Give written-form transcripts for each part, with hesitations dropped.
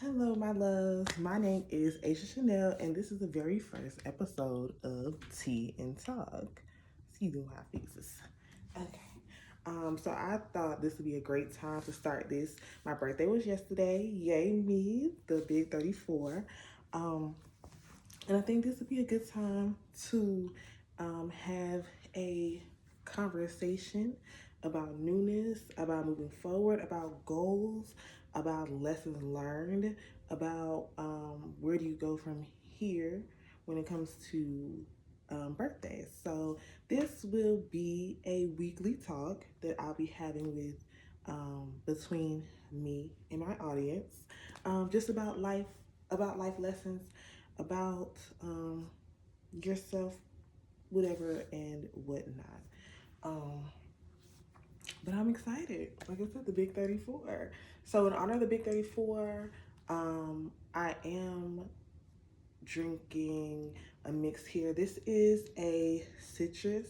Hello, my loves. My name is Aysia.Chanelle, and this is the very first episode of Tea and Talk. Season 5 pieces. Okay. So I thought this would be a great time to start this. My birthday was yesterday. Yay me, the big 34. Um, and I think this would be a good time to have a conversation about newness, about moving forward, about goals, about lessons learned, about where do you go from here when it comes to birthdays. So this will be a weekly talk that I'll be having with between me and my audience, just about life lessons, about yourself, whatever and whatnot. Um, but I'm excited. Like I said, the big 34. So in honor of the big 34, I am drinking a mix here. This is a citrus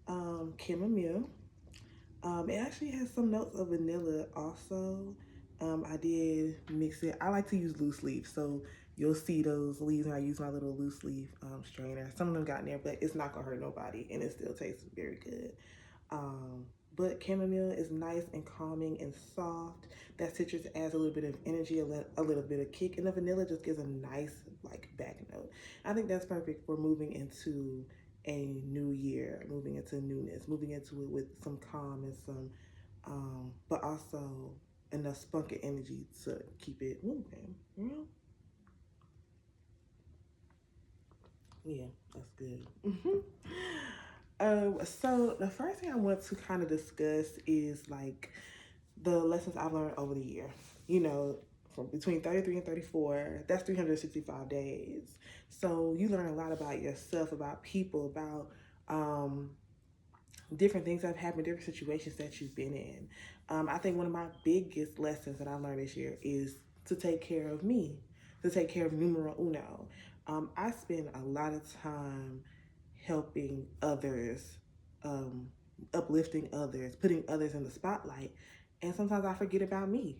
chamomile. It actually has some notes of vanilla also. I did mix it. I like to use loose leaf, so you'll see those leaves when I use my little loose leaf strainer. Some of them got in there, but it's not gonna hurt nobody, and it still tastes very good. But chamomile is nice and calming and soft. That citrus adds a little bit of energy, a little bit of kick, and the vanilla just gives a nice like back note. I think that's perfect for moving into a new year, moving into newness, moving into it with some calm and some, but also enough spunk and energy to keep it moving. You know? Yeah, that's good. So the first thing I want to kind of discuss is like the lessons I've learned over the year. You know, from between 33 and 34, that's 365 days. So you learn a lot about yourself, about people, about um, different things that have happened, different situations that you've been in. I think one of my biggest lessons that I learned this year is to take care of me, to take care of numero uno. I spend a lot of time helping others, um, uplifting others, putting others in the spotlight, and sometimes I forget about me.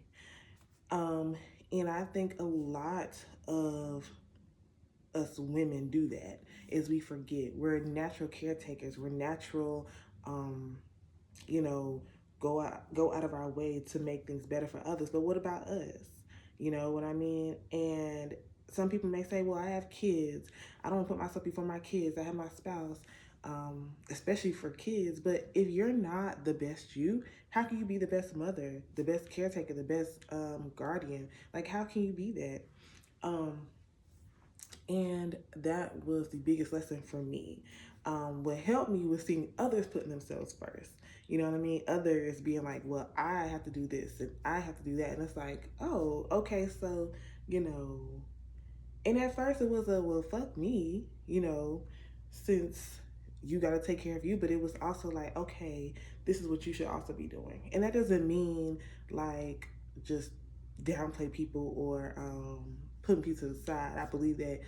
Um, and I think a lot of us women do that is we forget we're natural caretakers. We're natural, um, you know, go out of our way to make things better for others. But what about us? You know what I mean? And some people may say, well, I have kids. I don't put myself before my kids. I have my spouse, especially for kids. But if you're not the best you, how can you be the best mother, the best caretaker, the best guardian? Like, how can you be that? Um, and that was the biggest lesson for me. What helped me was seeing others putting themselves first. You know what I mean? Others being like, well, I have to do this and I have to do that. And it's like, oh, okay, so, you know, and at first it was a, well, fuck me, since you got to take care of you. But it was also like, okay, this is what you should also be doing. And that doesn't mean like just downplay people or putting people to the side. I believe that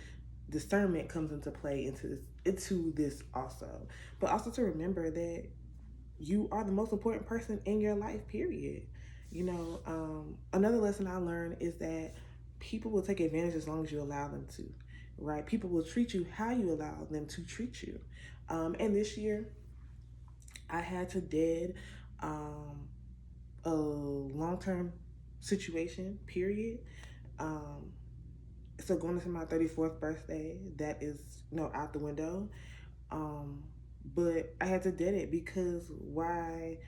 discernment comes into play into this also, but also to remember that you are the most important person in your life, period. Another lesson I learned is that people will take advantage as long as you allow them to, right? People will treat you how you allow them to treat you. And this year I had to dead um, a long-term situation, period. um, so going into my 34th birthday, that is, out the window. Um, but I had to did it because why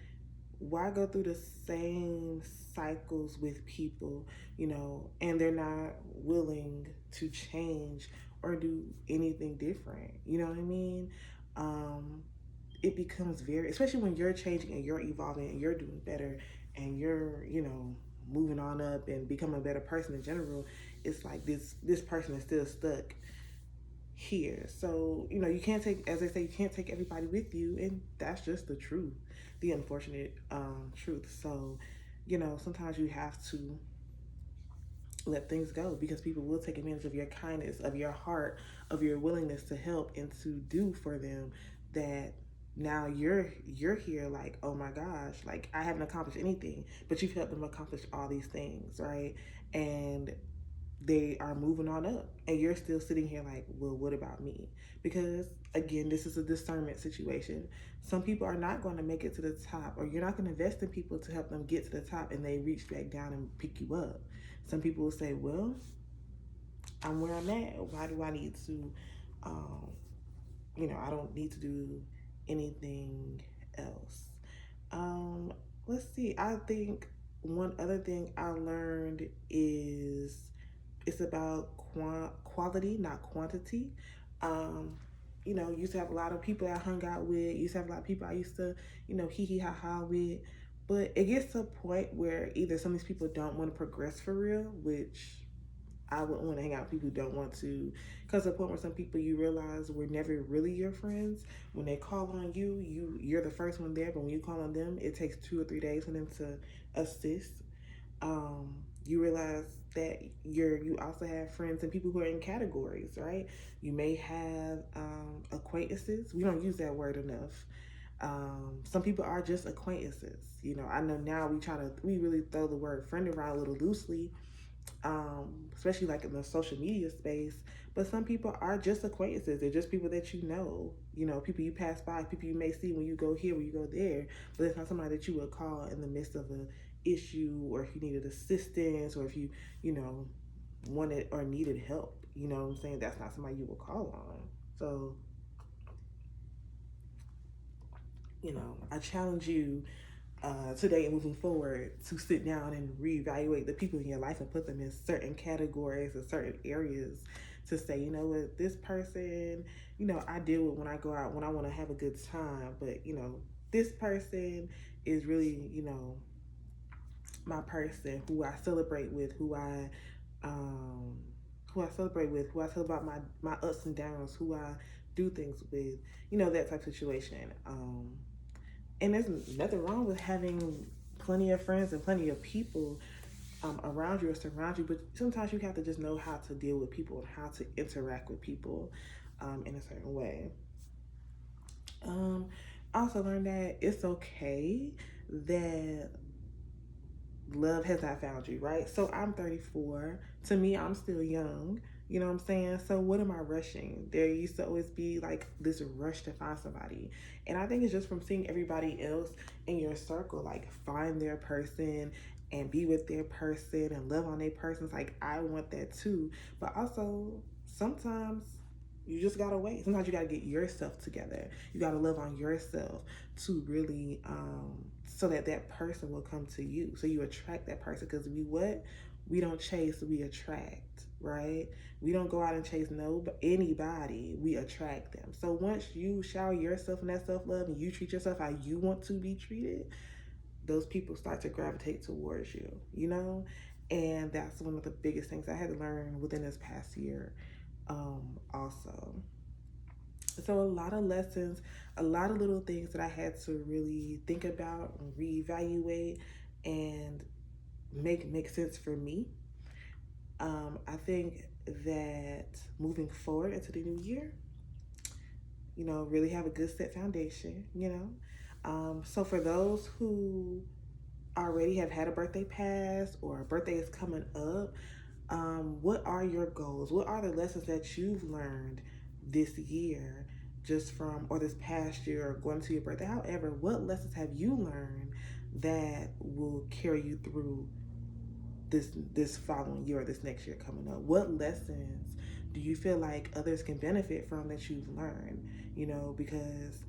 go through the same cycles with people, and they're not willing to change or do anything different. You know what I mean? It becomes very, especially when you're changing and you're evolving and you're doing better and you're, moving on up and becoming a better person in general. It's like this person is still stuck here. So, you can't take, as they say, you can't take everybody with you, and that's just the truth, the unfortunate truth. So, sometimes you have to let things go because people will take advantage of your kindness, of your heart, of your willingness to help and to do for them that Now you're here like, oh my gosh, like I haven't accomplished anything, but you've helped them accomplish all these things, right? And they are moving on up, and you're still sitting here like, well, what about me? Because again, this is a discernment situation. Some people are not going to make it to the top, or you're not going to invest in people to help them get to the top and they reach back down and pick you up. Some people will say, well, I'm where I'm at. Why do I need to um, I don't need to do anything else. um let's see, I think one other thing I learned is it's about quality, not quantity. Um, used to have a lot of people I hung out with. Used to have a lot of people I used to, hee hee ha ha with. But it gets to a point where either some of these people don't want to progress for real, which I wouldn't want to hang out with people who don't want to. Because the point where some people you realize were never really your friends. When they call on you, you're the first one there. But when you call on them, it takes 2 or 3 days for them to assist. You realize that you also have friends and people who are in categories, right? You may have acquaintances. We don't use that word enough. Some people are just acquaintances. I know now we really throw the word friend around a little loosely, especially like in the social media space. But some people are just acquaintances. They're just people that people you pass by, people you may see when you go here, when you go there. But it's not somebody that you would call in the midst of an issue, or if you needed assistance, or if you know, wanted or needed help. You know what I'm saying? That's not somebody you would call on. So, I challenge you today and moving forward to sit down and reevaluate the people in your life and put them in certain categories or certain areas to say, you know what, this person, I deal with when I go out when I want to have a good time, but this person is really, my person who I celebrate with, um who I tell about my ups and downs, who I do things with, that type of situation. And there's nothing wrong with having plenty of friends and plenty of people around you or surround you, but sometimes you have to just know how to deal with people and how to interact with people in a certain way. Um, I also learned that it's okay that love has not found you, right? So I'm 34. To me, I'm still young. You know what I'm saying? So what am I rushing? There used to always be like this rush to find somebody. And I think it's just from seeing everybody else in your circle, like find their person and be with their person and love on their person. It's like I want that too. But also sometimes you just gotta wait. Sometimes you gotta get yourself together. You gotta love on yourself to really so that that person will come to you, so you attract that person. Because we don't chase, we attract, right? We don't go out and chase anybody, we attract them. So once you shower yourself in that self-love and you treat yourself how you want to be treated, those people start to gravitate towards you. And that's one of the biggest things I had to learn within this past year, also. So a lot of lessons, a lot of little things that I had to really think about and reevaluate and make sense for me. I think that moving forward into the new year, really have a good set foundation. So for those who already have had a birthday pass or a birthday is coming up, what are your goals? What are the lessons that you've learned this year, just from, or this past year, or going to your birthday? However, what lessons have you learned that will carry you through this following year or this next year coming up? What lessons do you feel like others can benefit from that you've learned? Because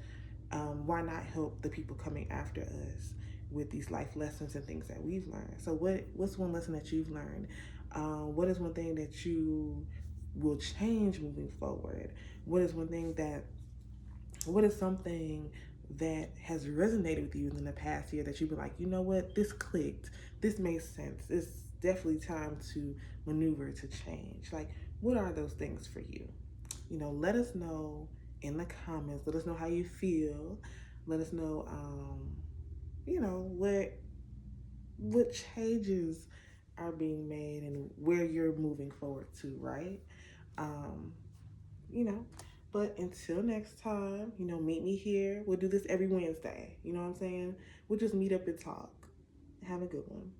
why not help the people coming after us with these life lessons and things that we've learned? So what's one lesson that you've learned? What is one thing that you will change moving forward? What is one thing that what is something that has resonated with you in the past year that you've been like, you know what, this clicked, this makes sense, it's definitely time to maneuver to change? Like, what are those things for you? Let us know in the comments. Let us know how you feel. Let us know, what changes are being made and where you're moving forward to, right? Um, you know, But until next time, meet me here. We'll do this every Wednesday. You know what I'm saying? We'll just meet up and talk. Have a good one.